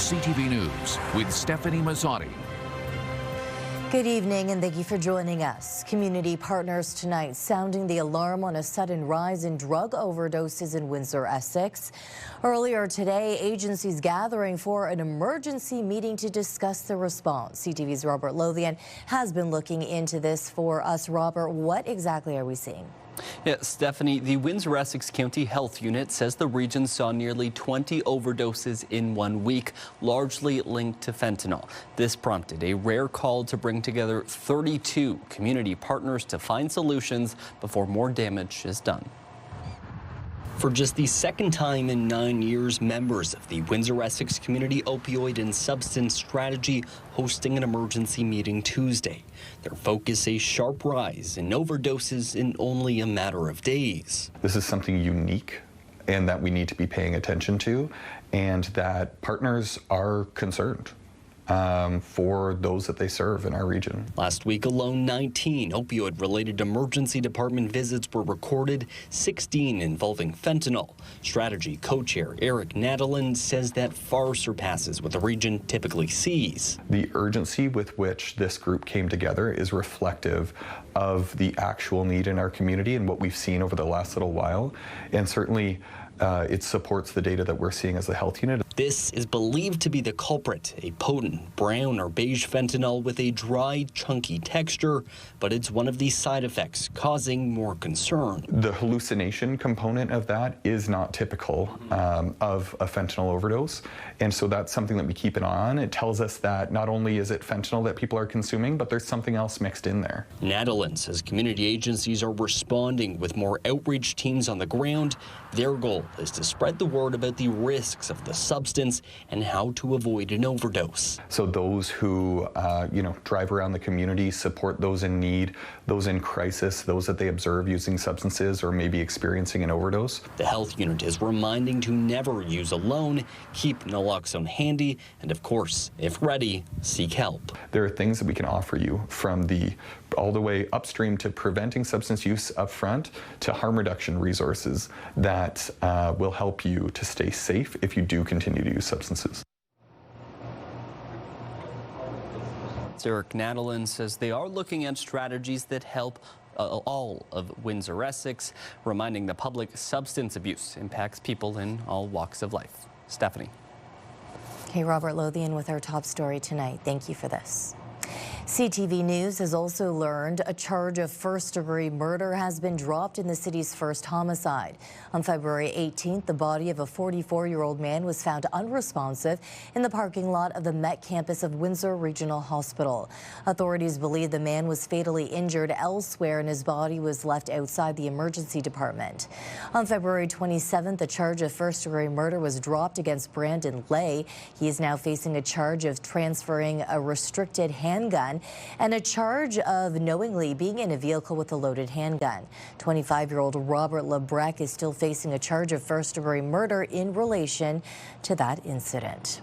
CTV News with Stefanie Masotti. Good evening and thank you for joining us. Community partners tonight sounding the alarm on a sudden rise in drug overdoses in Windsor-Essex. Earlier today, agencies gathering for an emergency meeting to discuss the response. CTV's Robert Lothian has been looking into this for us. Robert, what exactly are we seeing? Yeah, Stephanie, the Windsor-Essex County Health Unit says the region saw nearly 20 overdoses in 1 week, largely linked to fentanyl. This prompted a rare call to bring together 32 community partners to find solutions before more damage is done. For just the second time in 9 years, members of the Windsor-Essex Community Opioid and Substance Strategy hosting an emergency meeting Tuesday. Their focus, a sharp rise in overdoses in only a matter of days. This is something unique and that we need to be paying attention to, and that partners are concerned for those that they serve in our region. Last week alone, 19 opioid-related emergency department visits were recorded, 16 involving fentanyl. Strategy co-chair Eric Nadalin says that far surpasses what the region typically sees. The urgency with which this group came together is reflective of the actual need in our community and what we've seen over the last little while, and certainly it supports the data that we're seeing as the health unit. This is believed to be the culprit, a potent brown or beige fentanyl with a dry, chunky texture, but it's one of the side effects causing more concern. The hallucination component of that is not typical of a fentanyl overdose, and so that's something that we keep an eye on. It tells us that not only is it fentanyl that people are consuming, but there's something else mixed in there. Nadalin says community agencies are responding with more outreach teams on the ground. Their goal is to spread the word about the risks of the substance and how to avoid an overdose. So those who, drive around the community, support those in need, those in crisis, those that they observe using substances or maybe experiencing an overdose. The health unit is reminding to never use alone, keep naloxone handy, and of course, if ready, seek help. There are things that we can offer you from all the way upstream to preventing substance use up front to harm reduction resources that will help you to stay safe if you do continue to use substances. Eric Nadalin says they are looking at strategies that help all of Windsor-Essex, reminding the public substance abuse impacts people in all walks of life. Stefanie. Okay, Robert Lothian with our top story tonight. Thank you for this. CTV News has also learned a charge of first-degree murder has been dropped in the city's first homicide. On February 18th, the body of a 44-year-old man was found unresponsive in the parking lot of the Met campus of Windsor Regional Hospital. Authorities believe the man was fatally injured elsewhere and his body was left outside the emergency department. On February 27th, a charge of first-degree murder was dropped against Brandon Lay. He is now facing a charge of transferring a restricted handgun and a charge of knowingly being in a vehicle with a loaded handgun. 25-year-old Robert Lebrecq is still facing a charge of first-degree murder in relation to that incident.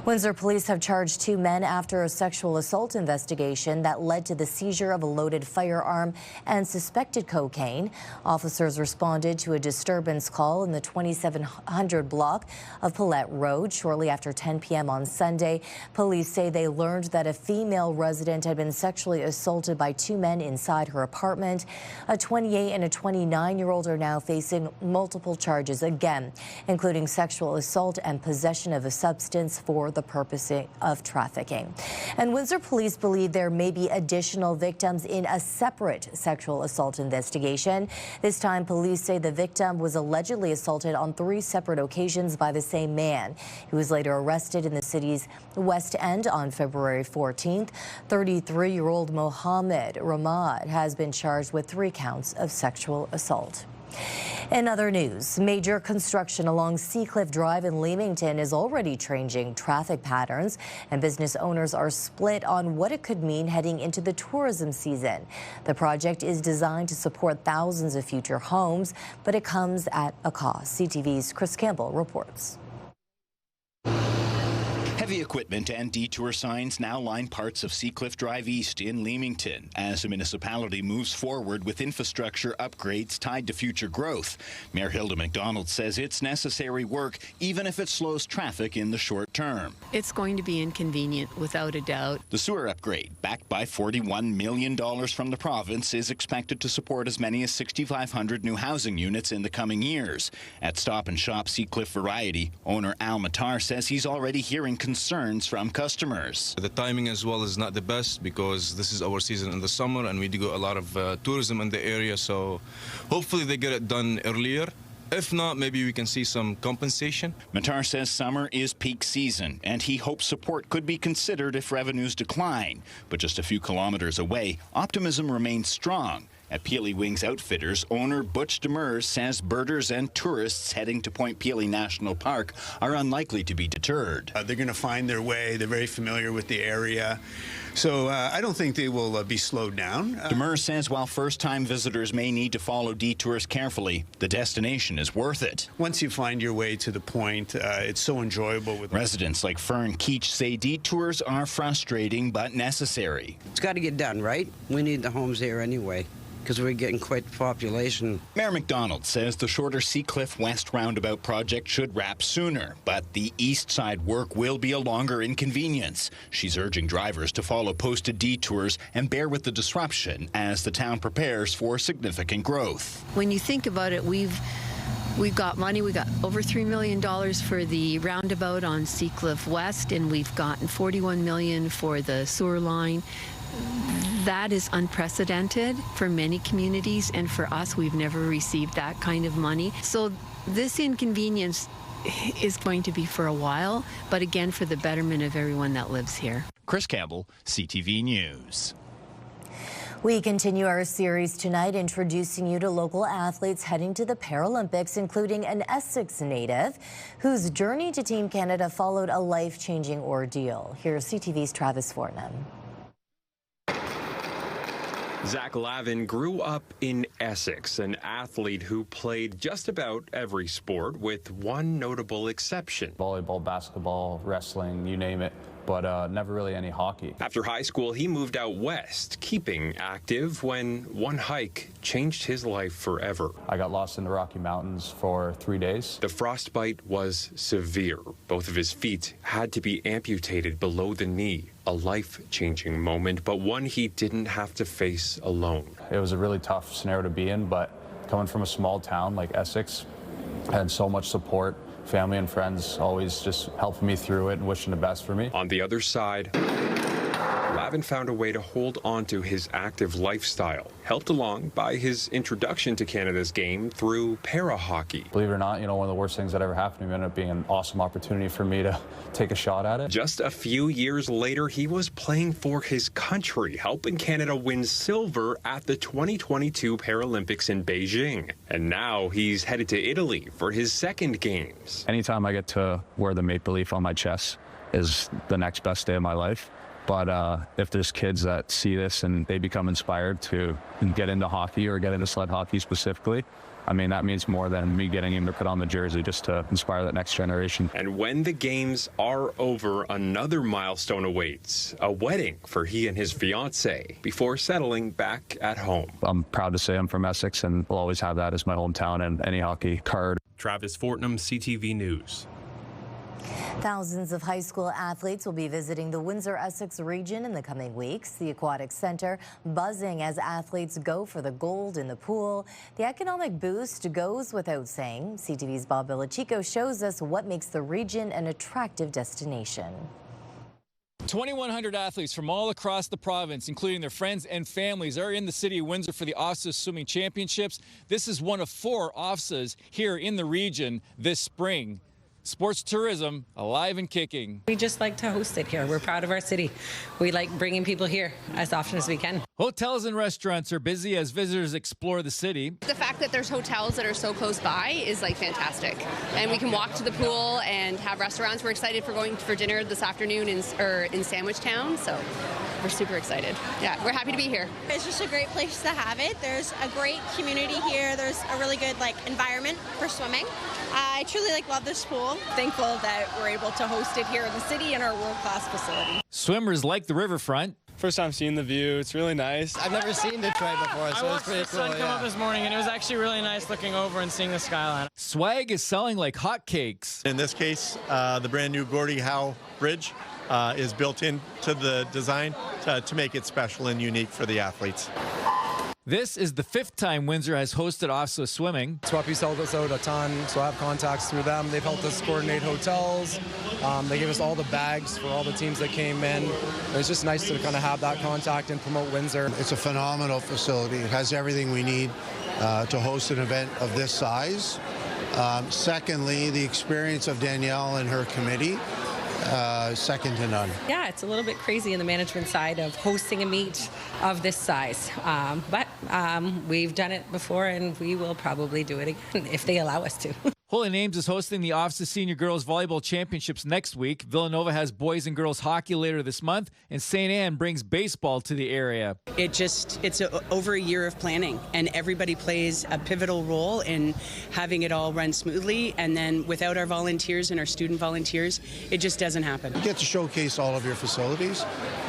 Windsor police have charged 2 men after a sexual assault investigation that led to the seizure of a loaded firearm and suspected cocaine. Officers responded to a disturbance call in the 2700 block of Paulette Road shortly after 10 p.m. on Sunday. Police say they learned that a female resident had been sexually assaulted by 2 men inside her apartment. A 28 and a 29-year-old are now facing multiple charges again, including sexual assault and possession of a substance for the purpose of trafficking. And Windsor police believe there may be additional victims in a separate sexual assault investigation. This time, police say the victim was allegedly assaulted on 3 separate occasions by the same man. He was later arrested in the city's West End on February 14th. 33-year-old Mohammed Ramad has been charged with 3 counts of sexual assault. In other news, major construction along Seacliff Drive in Leamington is already changing traffic patterns, and business owners are split on what it could mean heading into the tourism season. The project is designed to support thousands of future homes, but it comes at a cost. CTV's Chris Campbell reports. Heavy equipment and detour signs now line parts of Seacliff Drive East in Leamington as the municipality moves forward with infrastructure upgrades tied to future growth. Mayor Hilda McDonald says it's necessary work even if it slows traffic in the short term. It's going to be inconvenient without a doubt. The sewer upgrade, backed by $41 million from the province, is expected to support as many as 6,500 new housing units in the coming years. At Stop and Shop Seacliff Variety, owner Al Matar says he's already hearing concerns from customers. The timing as well is not the best because this is our season in the summer and we do a lot of tourism in the area, so hopefully they get it done earlier. If not, maybe we can see some compensation. Matar says summer is peak season and he hopes support could be considered if revenues decline. But just a few kilometers away, optimism remains strong. At Peely Wings Outfitters, owner Butch Demers says birders and tourists heading to Point Peely National Park are unlikely to be deterred. They're going to find their way. They're very familiar with the area. So I don't think they will be slowed down. Demers says while first-time visitors may need to follow detours carefully, the destination is worth it. Once you find your way to the point, it's so enjoyable. Residents like Fern Keach say detours are frustrating but necessary. It's got to get done, right? We need the homes here anyway, because we're getting quite the population. Mayor McDonald says the shorter Seacliff West roundabout project should wrap sooner, but the east side work will be a longer inconvenience. She's urging drivers to follow posted detours and bear with the disruption as the town prepares for significant growth. When you think about it, we've got money. We got over $3 million for the roundabout on Seacliff West, and we've gotten $41 million for the sewer line. That is unprecedented for many communities, and for us, we've never received that kind of money. So this inconvenience is going to be for a while, but again, for the betterment of everyone that lives here. Chris Campbell, CTV News. We continue our series tonight, introducing you to local athletes heading to the Paralympics, including an Essex native whose journey to Team Canada followed a life-changing ordeal. Here's CTV's Travis Fortnum. Zach Lavin grew up in Essex, an athlete who played just about every sport with one notable exception. Volleyball, basketball, wrestling, you name it, but never really any hockey. After high school, he moved out west, keeping active when one hike changed his life forever. I got lost in the Rocky Mountains for 3 days. The frostbite was severe. Both of his feet had to be amputated below the knee. A life-changing moment, but one he didn't have to face alone. It was a really tough scenario to be in, but coming from a small town like Essex, I had so much support. Family and friends always just helping me through it and wishing the best for me. On the other side, Lavin found a way to hold on to his active lifestyle, helped along by his introduction to Canada's game through para-hockey. Believe it or not, one of the worst things that ever happened to me ended up being an awesome opportunity for me to take a shot at it. Just a few years later, he was playing for his country, helping Canada win silver at the 2022 Paralympics in Beijing. And now he's headed to Italy for his second games. Anytime I get to wear the maple leaf on my chest is the next best day of my life. But if there's kids that see this and they become inspired to get into hockey or get into sled hockey specifically, I mean, that means more than me getting him to put on the jersey just to inspire that next generation. And when the games are over, another milestone awaits, a wedding for he and his fiancée before settling back at home. I'm proud to say I'm from Essex and will always have that as my hometown and any hockey card. Travis Fortnum, CTV News. Thousands of high school athletes will be visiting the Windsor-Essex region in the coming weeks. The Aquatic Center buzzing as athletes go for the gold in the pool. The economic boost goes without saying. CTV's Bob Villachico shows us what makes the region an attractive destination. 2,100 athletes from all across the province, including their friends and families, are in the city of Windsor for the OFSAA Swimming Championships. This is one of 4 OFSAAs here in the region this spring. Sports tourism alive and kicking. We just like to host it here. We're proud of our city. We like bringing people here as often as we can. Hotels and restaurants are busy as visitors explore the city. The fact that there's hotels that are so close by is fantastic. And we can walk to the pool and have restaurants. We're excited for going for dinner this afternoon in Sandwich Town. So we're super excited. Yeah, we're happy to be here. It's just a great place to have it. There's a great community here. There's a really good environment for swimming. I truly love this pool. Thankful that we're able to host it here in the city in our world-class facility. Swimmers like the riverfront. First time seeing the view. It's really nice. I've never seen Detroit before, so it's pretty cool. I watched the sun come up this morning, and it was actually really nice looking over and seeing the skyline. Swag is selling like hotcakes. In this case, the brand new Gordie Howe Bridge is built into the design to make it special and unique for the athletes. This is the 5th time Windsor has hosted OFSA swimming. Swappies helped us out a ton, so I have contacts through them. They've helped us coordinate hotels. They gave us all the bags for all the teams that came in. It's just nice to kind of have that contact and promote Windsor. It's a phenomenal facility. It has everything we need to host an event of this size. Secondly, the experience of Danielle and her committee. Second to none. Yeah, it's a little bit crazy in the management side of hosting a meet of this size. But we've done it before, and we will probably do it again if they allow us to. Holy Names is hosting the OFSA Senior Girls Volleyball Championships next week. Villanova has boys and girls hockey later this month, and St. Anne brings baseball to the area. It's over a year of planning, and everybody plays a pivotal role in having it all run smoothly. And then without our volunteers and our student volunteers, it just doesn't happen. You get to showcase all of your facilities,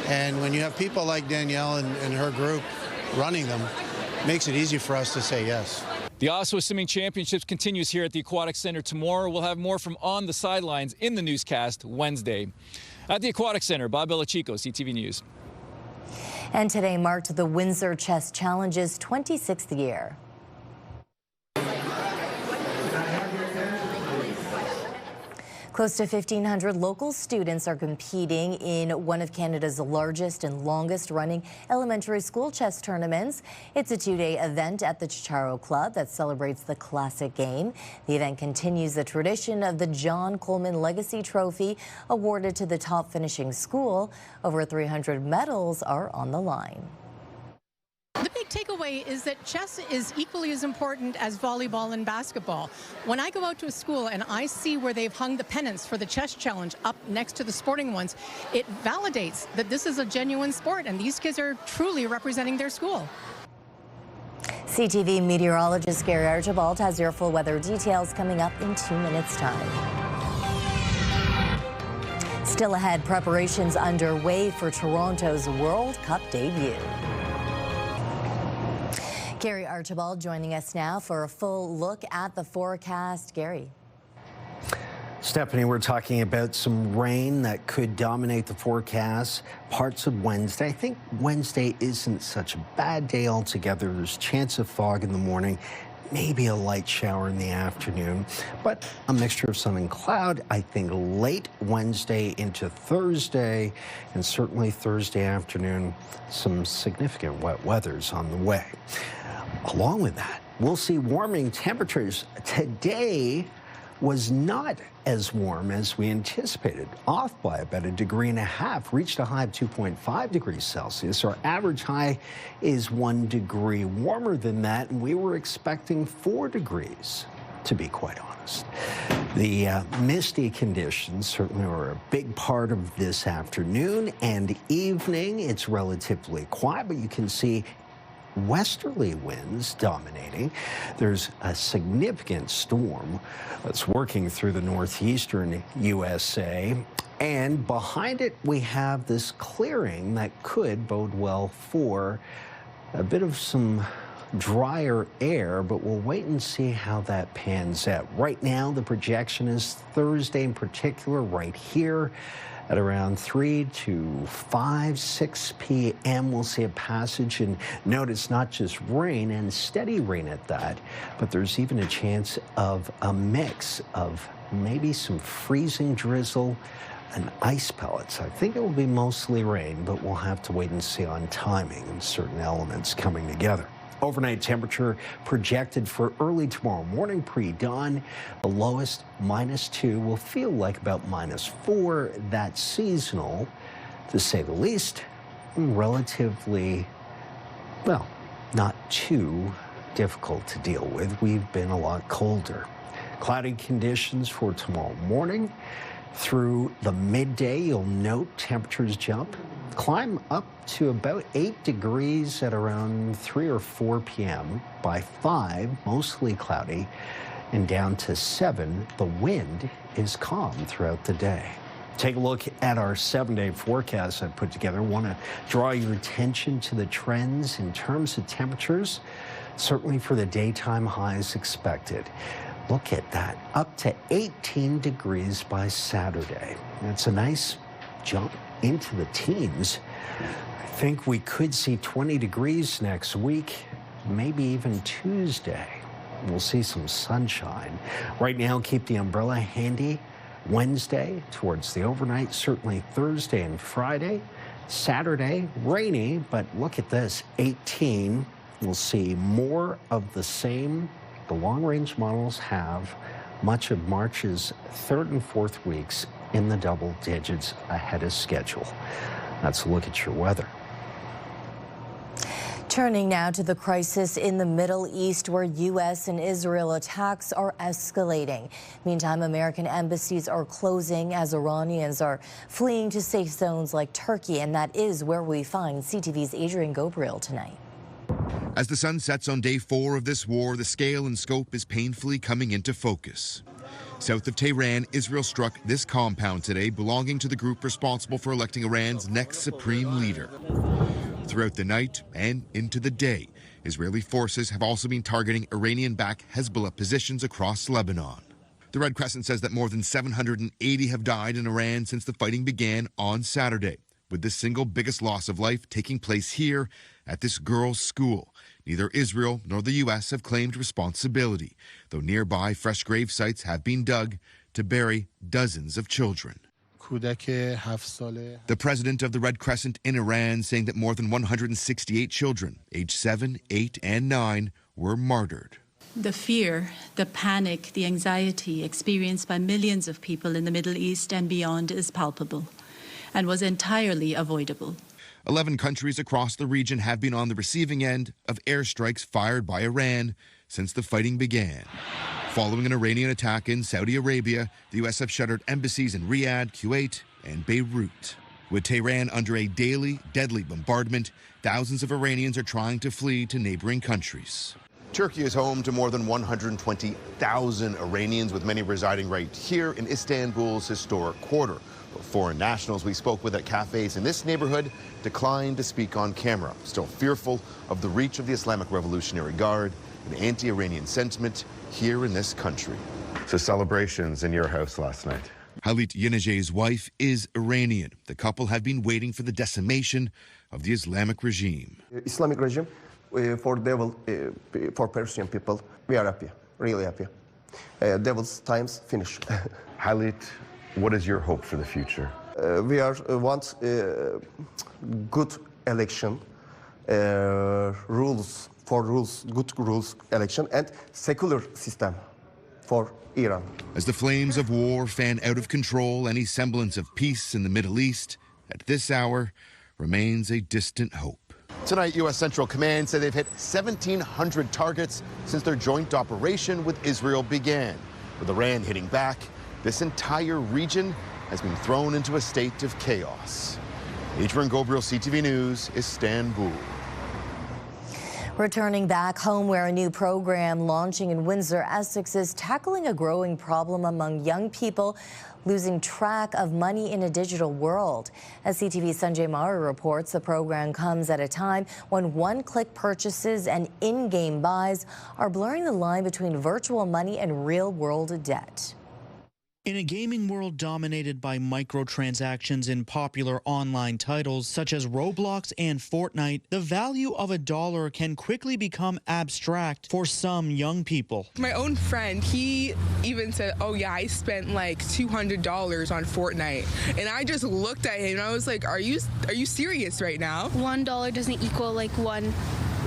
and when you have people like Danielle and her group running them, it makes it easy for us to say yes. The Oshawa Swimming Championships continues here at the Aquatic Center tomorrow. We'll have more from On the Sidelines in the newscast Wednesday. At the Aquatic Center, Bob Belichico, CTV News. And today marked the Windsor Chess Challenge's 26th year. Close to 1,500 local students are competing in one of Canada's largest and longest-running elementary school chess tournaments. It's a two-day event at the Chicharo Club that celebrates the classic game. The event continues the tradition of the John Coleman Legacy Trophy awarded to the top finishing school. Over 300 medals are on the line. The big takeaway is that chess is equally as important as volleyball and basketball. When I go out to a school and I see where they've hung the pennants for the chess challenge up next to the sporting ones, it validates that this is a genuine sport and these kids are truly representing their school. CTV meteorologist Gary Archibald has your full weather details coming up in 2 minutes' time. Still ahead, preparations underway for Toronto's World Cup debut. Gary Archibald joining us now for a full look at the forecast. Gary. Stephanie, we're talking about some rain that could dominate the forecast parts of Wednesday. I think Wednesday isn't such a bad day altogether. There's a chance of fog in the morning, maybe a light shower in the afternoon, but a mixture of sun and cloud. I think late Wednesday into Thursday, and certainly Thursday afternoon, some significant wet weather's on the way. Along with that, we'll see warming temperatures. Today was not as warm as we anticipated, off by about 1.5 degrees, reached a high of 2.5 degrees Celsius. Our average high is 1 degree warmer than that, and we were expecting 4 degrees, to be quite honest. The misty conditions certainly were a big part of this afternoon and evening. It's relatively quiet, but you can see westerly winds dominating. There's a significant storm that's working through the northeastern USA, and behind it we have this clearing that could bode well for a bit of some drier air, but we'll wait and see how that pans out. Right now the projection is Thursday in particular right here at around 3 to 5, 6 p.m. We'll see a passage, and note it's not just rain and steady rain at that, but there's even a chance of a mix of maybe some freezing drizzle and ice pellets. I think it will be mostly rain, but we'll have to wait and see on timing and certain elements coming together. Overnight temperature projected for early tomorrow morning pre-dawn. The lowest -2 will feel like about -4. That's seasonal, to say the least. Relatively, well, not too difficult to deal with. We've been a lot colder. Cloudy conditions for tomorrow morning. Through the midday, you'll note temperatures jump climb up to about 8 degrees at around 3 or 4 p.m. By 5, mostly cloudy, and down to 7, the wind is calm throughout the day. Take a look at our 7-day forecast I put together. I want to draw your attention to the trends in terms of temperatures, certainly for the daytime highs expected. Look at that, up to 18 degrees by Saturday. That's a nice jump into the teens. I think we could see 20 degrees next week, maybe even Tuesday. We'll see some sunshine. Right now, keep the umbrella handy. Wednesday towards the overnight, certainly Thursday and Friday. Saturday, rainy, but look at this, 18. We'll see more of the same. The long-range models have much of March's 3rd and 4th weeks in the double digits ahead of schedule. Let's look at your weather. Turning now to the crisis in the Middle East, where U.S. and Israel attacks are escalating. Meantime, American embassies are closing as Iranians are fleeing to safe zones like Turkey, and that is where we find CTV's Adrian Gobriel tonight. As the sun sets on day 4 of this war, the scale and scope is painfully coming into focus. South of Tehran, Israel struck this compound today, belonging to the group responsible for electing Iran's next supreme leader. Throughout the night and into the day, Israeli forces have also been targeting Iranian-backed Hezbollah positions across Lebanon. The Red Crescent says that more than 780 have died in Iran since the fighting began on Saturday, with the single biggest loss of life taking place here at this girls' school. Neither Israel nor the U.S. have claimed responsibility, though nearby fresh grave sites have been dug to bury dozens of children. The president of the Red Crescent in Iran saying that more than 168 children, aged 7, 8, and 9, were martyred. The fear, the panic, the anxiety experienced by millions of people in the Middle East and beyond is palpable and was entirely avoidable. 11 countries across the region have been on the receiving end of airstrikes fired by Iran since the fighting began. Following an Iranian attack in Saudi Arabia, the U.S. have shuttered embassies in Riyadh, Kuwait, and Beirut. With Tehran under a daily, deadly bombardment, thousands of Iranians are trying to flee to neighboring countries. Turkey is home to more than 120,000 Iranians, with many residing right here in Istanbul's historic quarter. But foreign nationals we spoke with at cafes in this neighborhood declined to speak on camera, still fearful of the reach of the Islamic Revolutionary Guard and anti-Iranian sentiment here in this country. So celebrations in your house last night. Halit Yenejeh's wife is Iranian. The couple have been waiting for the decimation of the Islamic regime. Islamic regime for Persian people, we are happy, really happy. Devil's times finish. Halit, what is your hope for the future? We want good election, good rules election, and secular system for Iran. As the flames of war fan out of control, any semblance of peace in the Middle East at this hour remains a distant hope. Tonight, U.S. Central Command said they've hit 1,700 targets since their joint operation with Israel began. With Iran hitting back, this entire region has been thrown into a state of chaos. Adrian Gobriel, CTV News, Istanbul. Returning back home, where a new program launching in Windsor-Essex is tackling a growing problem among young people losing track of money in a digital world. As CTV's Sanjay Mari reports, the program comes at a time when one-click purchases and in-game buys are blurring the line between virtual money and real-world debt. In a gaming world dominated by microtransactions in popular online titles such as Roblox and Fortnite, the value of $1 can quickly become abstract for some young people. My own friend, he even said, oh yeah, I spent like $200 on Fortnite. And I just looked at him and I was like, are you serious right now? $1 doesn't equal like $1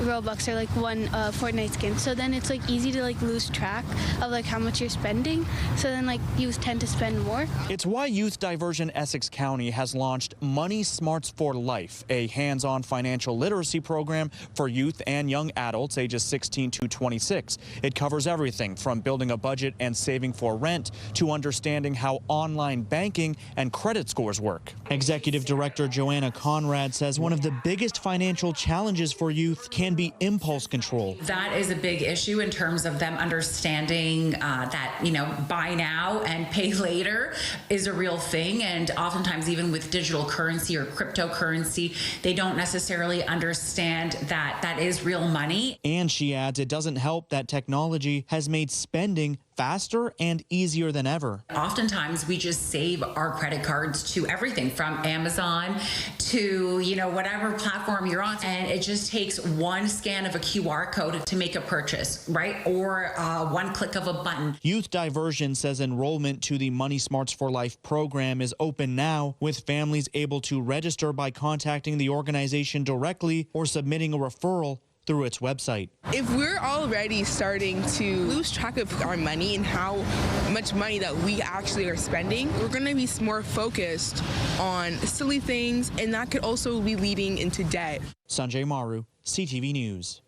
Robux or like one Fortnite skin. So then it's like easy to like lose track of like how much you're spending. So then like you tend to spend more. It's why Youth Diversion Essex County has launched Money Smarts for Life, a hands-on financial literacy program for youth and young adults ages 16 to 26. It covers everything from building a budget and saving for rent to understanding how online banking and credit scores work. Executive Director Joanna Conrad says one of the biggest financial challenges for youth can be impulse control. That is a big issue in terms of them understanding that, buy now and pay later is a real thing. And oftentimes, even with digital currency or cryptocurrency, they don't necessarily understand that that is real money. And she adds it doesn't help that technology has made spending faster and easier than ever. Oftentimes we just save our credit cards to everything from Amazon to, whatever platform you're on. And it just takes one scan of a QR code to make a purchase, right? Or one click of a button. Youth Diversion says enrollment to the Money Smarts for Life program is open now, with families able to register by contacting the organization directly or submitting a referral through its website. If we're already starting to lose track of our money and how much money that we actually are spending, we're going to be more focused on silly things, and that could also be leading into debt. Sanjay Maru, CTV News.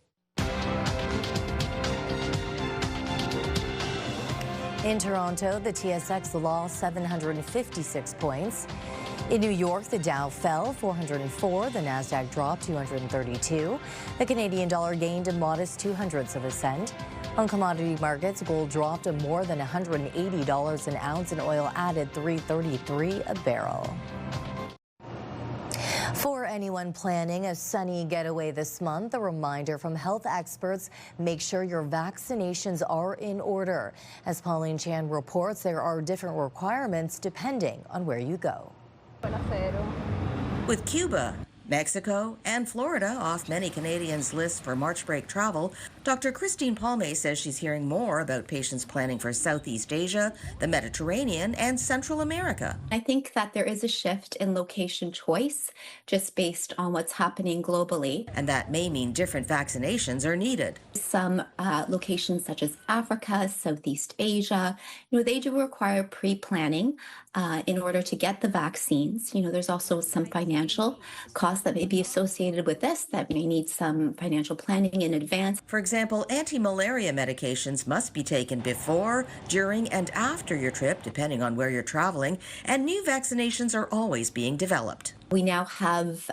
In Toronto, the TSX lost 756 points. In New York, the Dow fell 404, the Nasdaq dropped 232. The Canadian dollar gained a modest 0.02 cents. On commodity markets, gold dropped to more than $180 an ounce and oil added $3.33 a barrel. For anyone planning a sunny getaway this month, a reminder from health experts, make sure your vaccinations are in order. As Pauline Chan reports, there are different requirements depending on where you go. With Cuba, Mexico, and Florida off many Canadians' lists for March break travel, Dr. Christine Palme says she's hearing more about patients planning for Southeast Asia, the Mediterranean, and Central America. I think that there is a shift in location choice just based on what's happening globally. And that may mean different vaccinations are needed. Some locations such as Africa, Southeast Asia, they do require pre-planning in order to get the vaccines. There's also some financial costs that may be associated with this that may need some financial planning in advance. For example, anti-malaria medications must be taken before, during, and after your trip, depending on where you're traveling, and new vaccinations are always being developed. We now have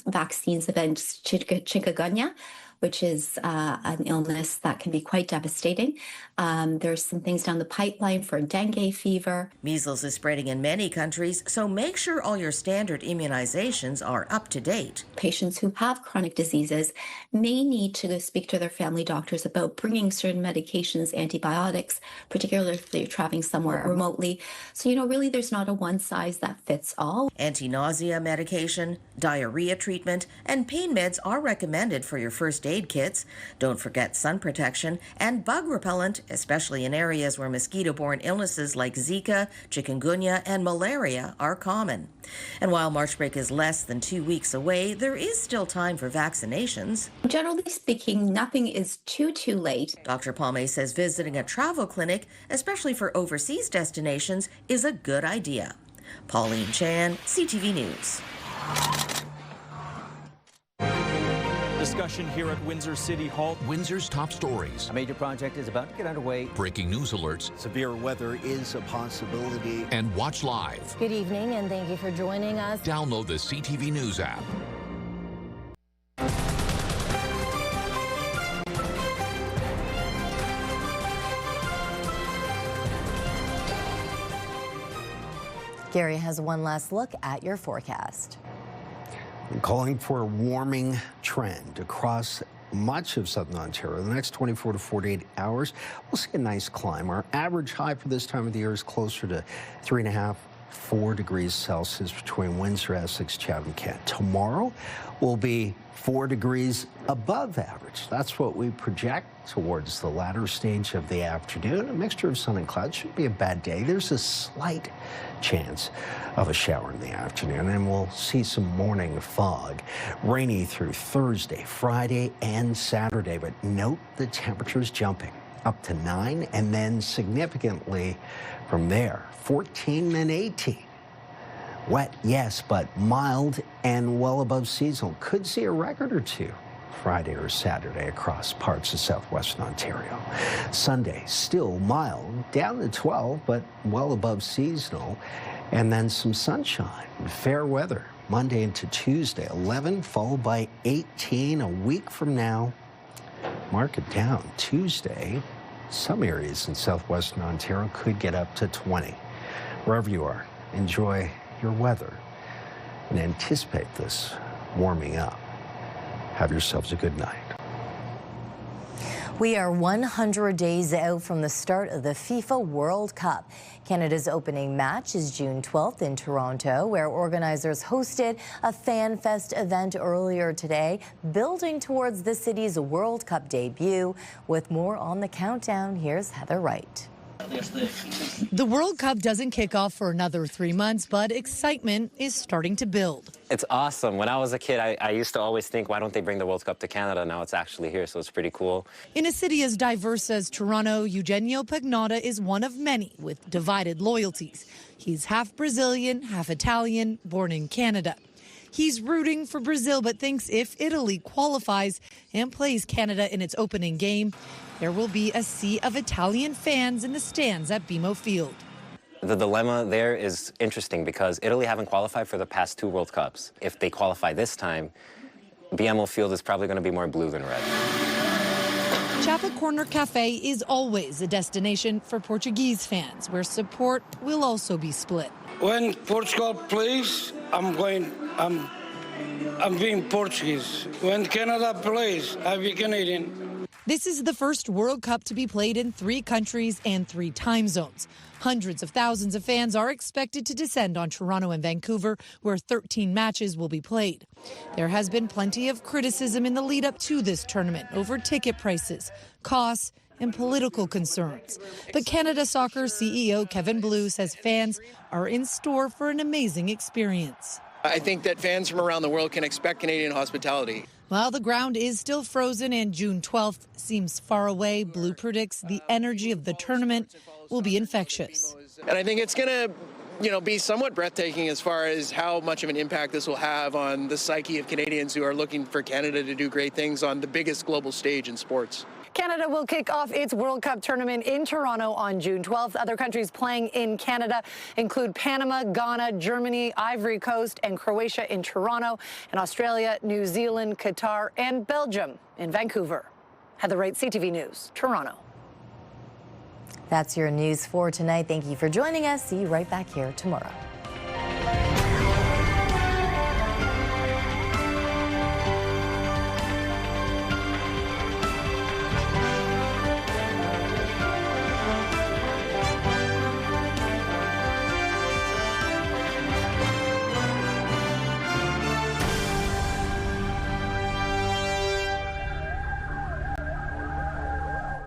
vaccines against chikungunya, which is an illness that can be quite devastating. There's some things down the pipeline for dengue fever. Measles is spreading in many countries, so make sure all your standard immunizations are up to date. Patients who have chronic diseases may need to speak to their family doctors about bringing certain medications, antibiotics, particularly if they're traveling somewhere remotely. So, really, there's not a one size that fits all. Anti-nausea medication, diarrhea treatment, and pain meds are recommended for your first aid kits. Don't forget sun protection and bug repellent, especially in areas where mosquito-borne illnesses like Zika, chikungunya, and malaria are common. And while March break is less than 2 weeks away, there is still time for vaccinations. Generally speaking, nothing is too late. Dr. Palme says visiting a travel clinic, especially for overseas destinations, is a good idea. Pauline Chan, CTV News. Discussion here at Windsor City Hall. Windsor's top stories. A major project is about to get underway. Breaking news alerts. Severe weather is a possibility. And watch live. Good evening, and thank you for joining us. Download the CTV News app. Gary has one last look at your forecast. Calling for a warming trend across much of southern Ontario. The next 24 to 48 hours, we'll see a nice climb. Our average high for this time of the year is closer to 3.5 4 degrees Celsius between Windsor-Essex, Chatham, Kent. Tomorrow will be 4 degrees above average. That's what we project towards the latter stage of the afternoon. A mixture of sun and clouds. Shouldn't be a bad day. There's a slight chance of a shower in the afternoon, and we'll see some morning fog. Rainy through Thursday, Friday, and Saturday, but note the temperatures jumping up to 9, and then significantly from there, 14 and 18. Wet, yes, but mild and well above seasonal. Could see a record or two Friday or Saturday across parts of southwestern Ontario. Sunday, still mild, down to 12, but well above seasonal. And then some sunshine, fair weather, Monday into Tuesday, 11, followed by 18 a week from now. Mark it down, Tuesday, some areas in southwestern Ontario could get up to 20. Wherever you are, enjoy your weather and anticipate this warming up. Have yourselves a good night. We are 100 days out from the start of the FIFA World Cup. Canada's opening match is June 12th in Toronto, where organizers hosted a Fan Fest event earlier today, building towards the city's World Cup debut. With more on the countdown, here's Heather Wright. The World Cup doesn't kick off for another 3 months, but excitement is starting to build. It's awesome. When I was a kid, I used to always think, why don't they bring the World Cup to Canada? Now it's actually here, so it's pretty cool. In a city as diverse as Toronto, Eugenio Pagnotta is one of many with divided loyalties. He's half Brazilian, half Italian, born in Canada. He's rooting for Brazil, but thinks if Italy qualifies and plays Canada in its opening game, there will be a sea of Italian fans in the stands at BMO Field. The dilemma there is interesting because Italy haven't qualified for the past 2 World Cups. If they qualify this time, BMO Field is probably going to be more blue than red. Chapel Corner Cafe is always a destination for Portuguese fans, where support will also be split. When Portugal plays, I'm being Portuguese. When Canada plays, I'll be Canadian. This is the first World Cup to be played in 3 countries and 3 time zones. Hundreds of thousands of fans are expected to descend on Toronto and Vancouver, where 13 matches will be played. There has been plenty of criticism in the lead up to this tournament over ticket prices, costs, and political concerns. But Canada Soccer CEO Kevin Blue says fans are in store for an amazing experience. I think that fans from around the world can expect Canadian hospitality. While the ground is still frozen and June 12th seems far away, Blue predicts the energy of the tournament will be infectious. And I think it's going to, be somewhat breathtaking as far as how much of an impact this will have on the psyche of Canadians who are looking for Canada to do great things on the biggest global stage in sports. Canada will kick off its World Cup tournament in Toronto on June 12th. Other countries playing in Canada include Panama, Ghana, Germany, Ivory Coast, and Croatia in Toronto, and Australia, New Zealand, Qatar, and Belgium in Vancouver. Heather Wright, CTV News, Toronto. That's your news for tonight. Thank you for joining us. See you right back here tomorrow.